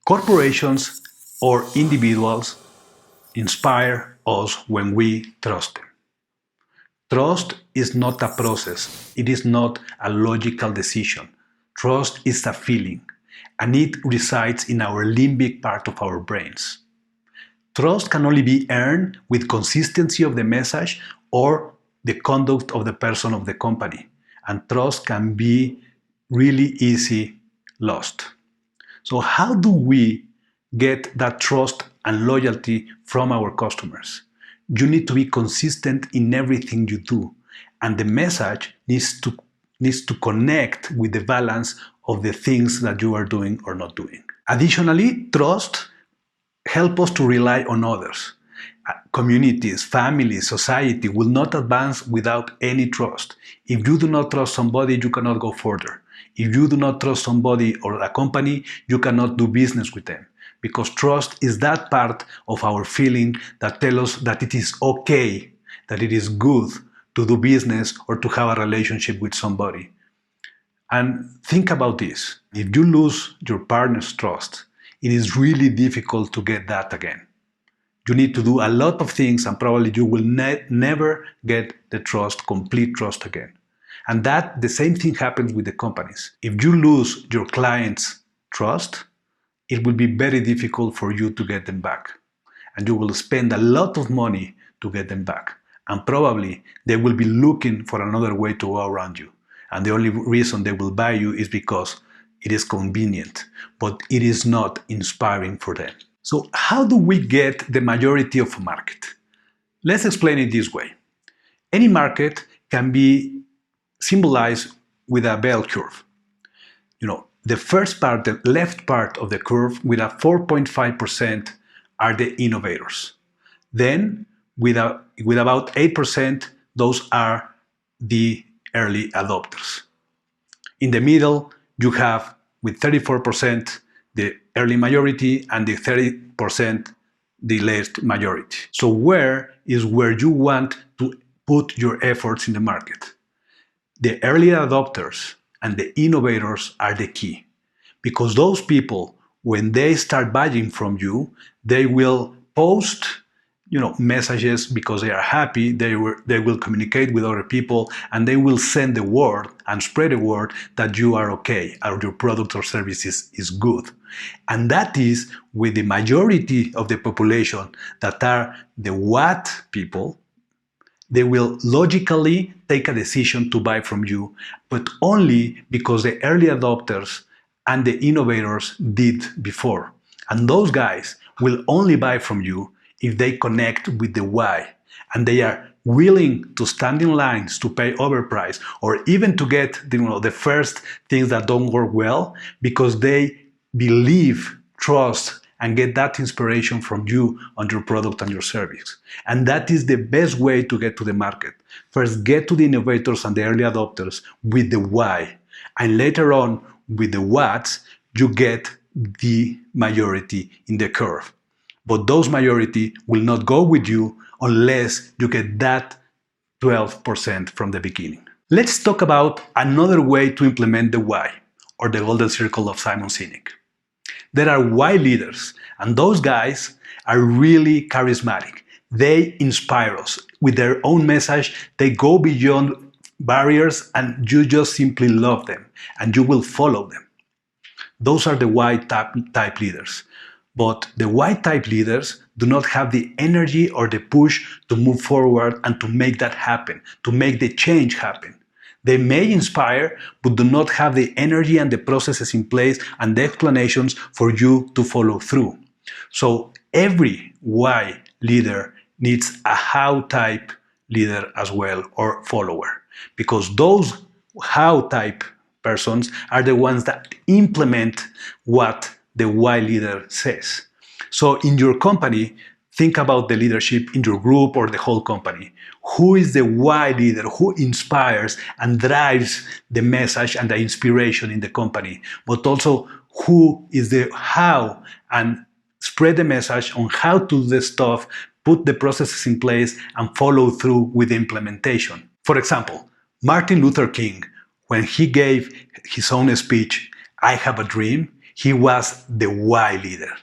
Corporations or individuals inspire us when we trust them. Trust is not a process. It is not a logical decision. Trust is a feeling, and it resides in our limbic part of our brains. Trust can only be earned with consistency of the message or the conduct of the person of the company. And trust can be really easy lost. So how do we get that trust and loyalty from our customers? You need to be consistent in everything you do, and the message needs to connect with the balance of the things that you are doing or not doing. Additionally, trust helps us to rely on others. Communities, families, society will not advance without any trust. If you do not trust somebody, you cannot go further. If you do not trust somebody or a company, you cannot do business with them. Because trust is that part of our feeling that tells us that it is okay, that it is good to do business or to have a relationship with somebody. And think about this. If you lose your partner's trust, it is really difficult to get that again. You need to do a lot of things, and probably you will never get the trust, complete trust again. And that the same thing happens with the companies. If you lose your clients' trust, it will be very difficult for you to get them back. And you will spend a lot of money to get them back. And probably they will be looking for another way to go around you. And the only reason they will buy you is because it is convenient, but it is not inspiring for them. So how do we get the majority of a market? Let's explain it this way. Any market can be symbolized with a bell curve. The first part, the left part of the curve with a 4.5% are the innovators. Then with about 8%, those are the early adopters. In the middle, you have with 34% the early majority and the 30% the late majority. So where is where you want to put your efforts in the market? The early adopters and the innovators are the key, because those people, when they start buying from you, they will post messages because they are happy, they will communicate with other people, and they will send the word and spread the word that you are okay, or your product or service is good. And that is with the majority of the population that are the what people. They will logically take a decision to buy from you, but only because the early adopters and the innovators did before. And those guys will only buy from you if they connect with the why, and they are willing to stand in lines to pay overprice or even to get the first things that don't work well, because they believe, trust, and get that inspiration from you on your product and your service. And that is the best way to get to the market. First, get to the innovators and the early adopters with the why, and later on with the whats, you get the majority in the curve. But those majority will not go with you unless you get that 12% from the beginning. Let's talk about another way to implement the why, or the golden circle of Simon Sinek. There are why leaders, and those guys are really charismatic. They inspire us. With their own message, they go beyond barriers, and you just simply love them, and you will follow them. Those are the why type leaders. But the why type leaders do not have the energy or the push to move forward and to make that happen, to make the change happen. They may inspire, but do not have the energy and the processes in place and the explanations for you to follow through. So every why leader needs a how type leader as well, or follower, because those how type persons are the ones that implement what the why leader says. So in your company, think about the leadership in your group or the whole company. Who is the why leader? Who inspires and drives the message and the inspiration in the company? But also, who is the how and spread the message on how to do the stuff, put the processes in place, and follow through with the implementation. For example, Martin Luther King, when he gave his own speech, I Have a Dream, He was the why leader.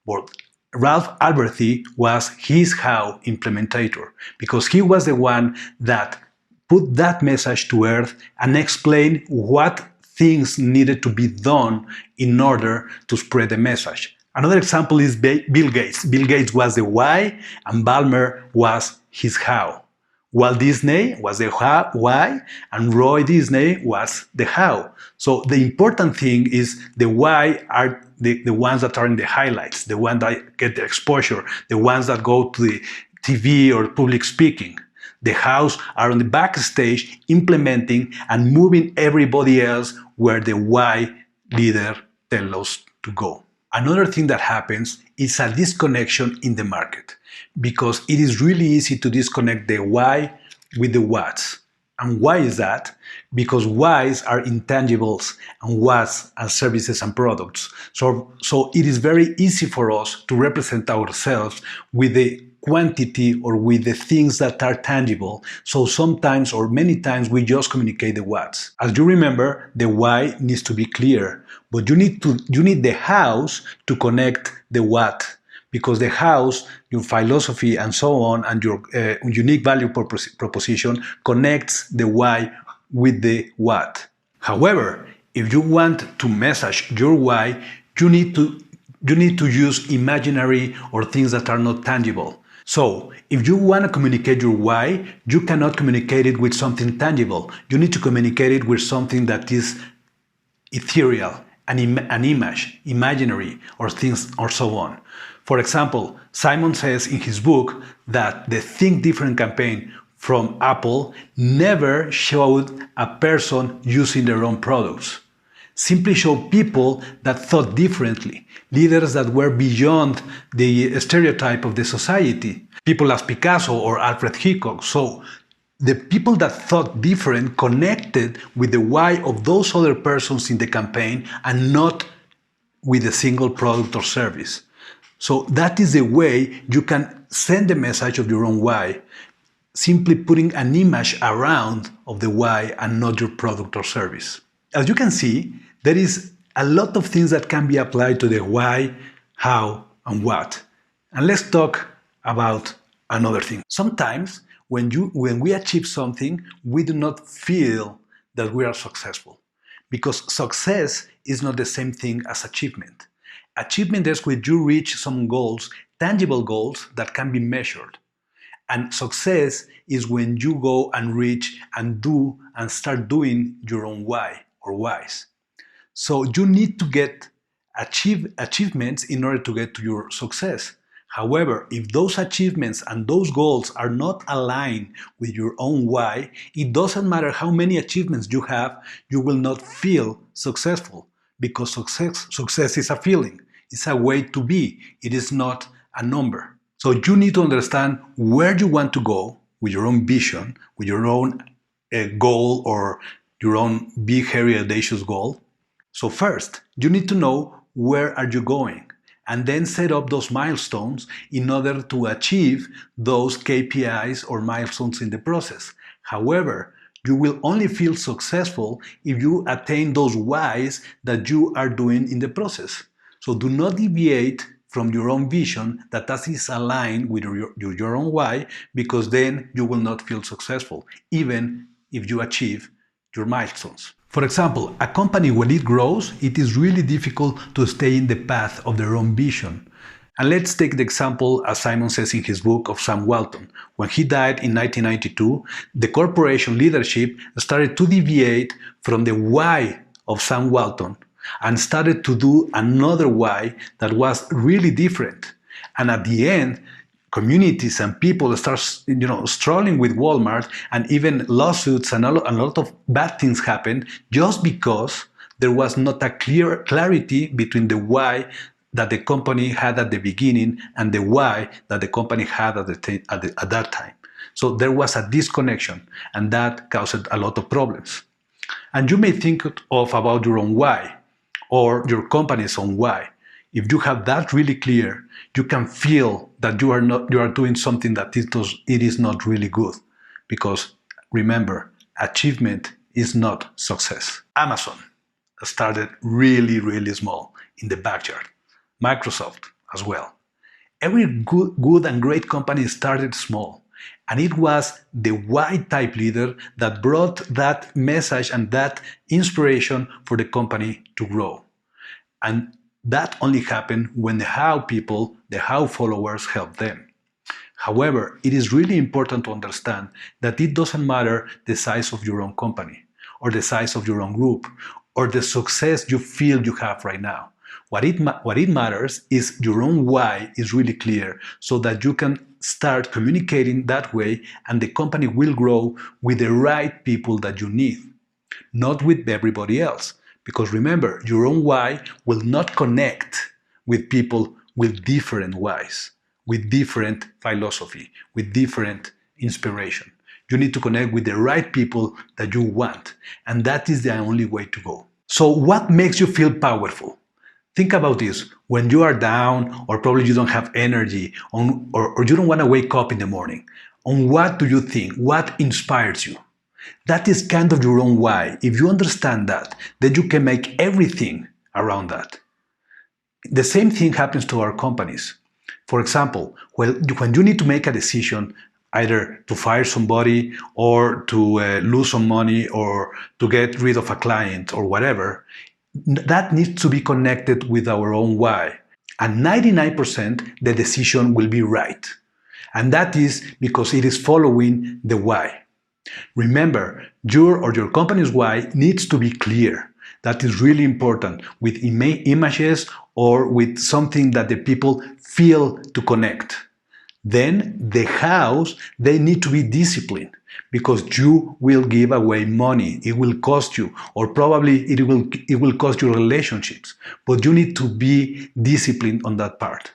But Ralph Alberti was his how implementator because he was the one that put that message to earth and explained what things needed to be done in order to spread the message. Another example is Bill Gates. Bill Gates was the why and Ballmer was his how. Walt Disney was the why and Roy Disney was the how. So the important thing is the why are the ones that are in the highlights, the ones that get the exposure, the ones that go to the TV or public speaking. The hows are on the backstage implementing and moving everybody else where the why leader tells us to go. Another thing that happens is a disconnection in the market because it is really easy to disconnect the why with the whats. And why is that? Because whys are intangibles and whats are services and products. So it is very easy for us to represent ourselves with the quantity or with the things that are tangible. So sometimes or many times we just communicate the whats. As you remember, the why needs to be clear, but you need the hows to connect the what. Because the hows, your philosophy and so on, and your unique value proposition connects the why with the what. However, if you want to message your why, you need to use imaginary or things that are not tangible. So, if you want to communicate your why, you cannot communicate it with something tangible. You need to communicate it with something that is ethereal, an image, imaginary, or things, or so on. For example, Simon says in his book that the Think Different campaign from Apple never showed a person using their own products. Simply showed people that thought differently, leaders that were beyond the stereotype of the society, people as Picasso or Alfred Hitchcock. So the people that thought different connected with the why of those other persons in the campaign and not with a single product or service. So that is the way you can send the message of your own why, simply putting an image around of the why and not your product or service. As you can see, there is a lot of things that can be applied to the why, how, and what. And let's talk about another thing. Sometimes when we achieve something, we do not feel that we are successful because success is not the same thing as achievement. Achievement is when you reach some goals, tangible goals that can be measured. And success is when you go and reach and do and start doing your own why or whys. So you need to get achievements in order to get to your success. However, if those achievements and those goals are not aligned with your own why, it doesn't matter how many achievements you have, you will not feel successful because success is a feeling. It's a way to be. It is not a number. So you need to understand where you want to go with your own vision, with your own goal or your own big, hairy, audacious goal. So first, you need to know where are you going and then set up those milestones in order to achieve those KPIs or milestones in the process. However, you will only feel successful if you attain those whys that you are doing in the process. So do not deviate from your own vision that is aligned with your own why, because then you will not feel successful, even if you achieve your milestones. For example, a company when it grows, it is really difficult to stay in the path of their own vision. And let's take the example, as Simon says in his book, of Sam Walton. When he died in 1992, the corporation leadership started to deviate from the why of Sam Walton and started to do another why that was really different. And at the end, communities and people start struggling with Walmart, and even lawsuits and a lot of bad things happened just because there was not a clear clarity between the why that the company had at the beginning and the why that the company had at that time. So there was a disconnection, and that caused a lot of problems. And you may think about your own why or your company's own why. If you have that really clear, you can feel that you are doing something that it is not really good. Because remember, achievement is not success. Amazon started really, really small. in the backyard. Microsoft as well. Every good and great company started small. And it was the why type leader that brought that message and that inspiration for the company to grow. And that only happened when the how people, the how followers helped them. However, it is really important to understand that it doesn't matter the size of your own company, or the size of your own group, or the success you feel you have right now. What it matters is your own why is really clear so that you can start communicating that way and the company will grow with the right people that you need, not with everybody else. Because remember, your own why will not connect with people with different whys, with different philosophy, with different inspiration. You need to connect with the right people that you want, and that is the only way to go. So what makes you feel powerful? Think about this. When you are down, or probably you don't have energy, or you don't want to wake up in the morning, on what do you think? What inspires you? That is kind of your own why. If you understand that, then you can make everything around that. The same thing happens to our companies. For example, when you need to make a decision, either to fire somebody or to lose some money or to get rid of a client or whatever, that needs to be connected with our own why. And 99% the decision will be right. And that is because it is following the why. Remember, your or your company's why needs to be clear. That is really important, with images or with something that the people feel to connect. Then the hows, they need to be disciplined, because you will give away money. It will cost you, or probably it will cost you relationships. But you need to be disciplined on that part.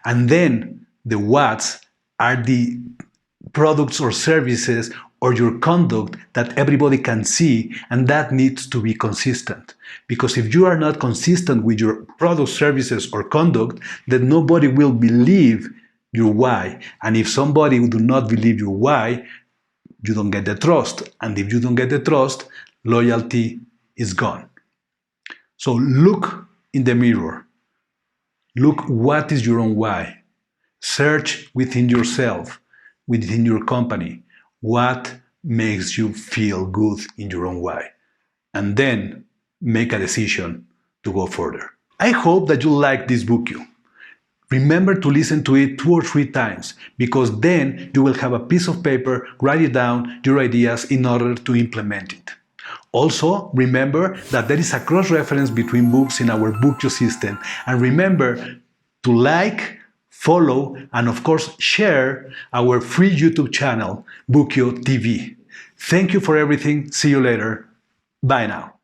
And then the whats are the products or services or your conduct that everybody can see, and that needs to be consistent. Because if you are not consistent with your product, services, or conduct, then nobody will believe your why. And if somebody do not believe your why, you don't get the trust. And if you don't get the trust, loyalty is gone. So look in the mirror. Look what is your own why. Search within yourself, within your company, what makes you feel good in your own why. And then make a decision to go further. I hope that you like this Bookio. Remember to listen to it 2 or 3 times, because then you will have a piece of paper, write it down, your ideas, in order to implement it. Also, remember that there is a cross-reference between books in our Bookio system, and remember to like, follow, and of course share our free YouTube channel, Bookio.tv. Thank you for everything. See you later. Bye now.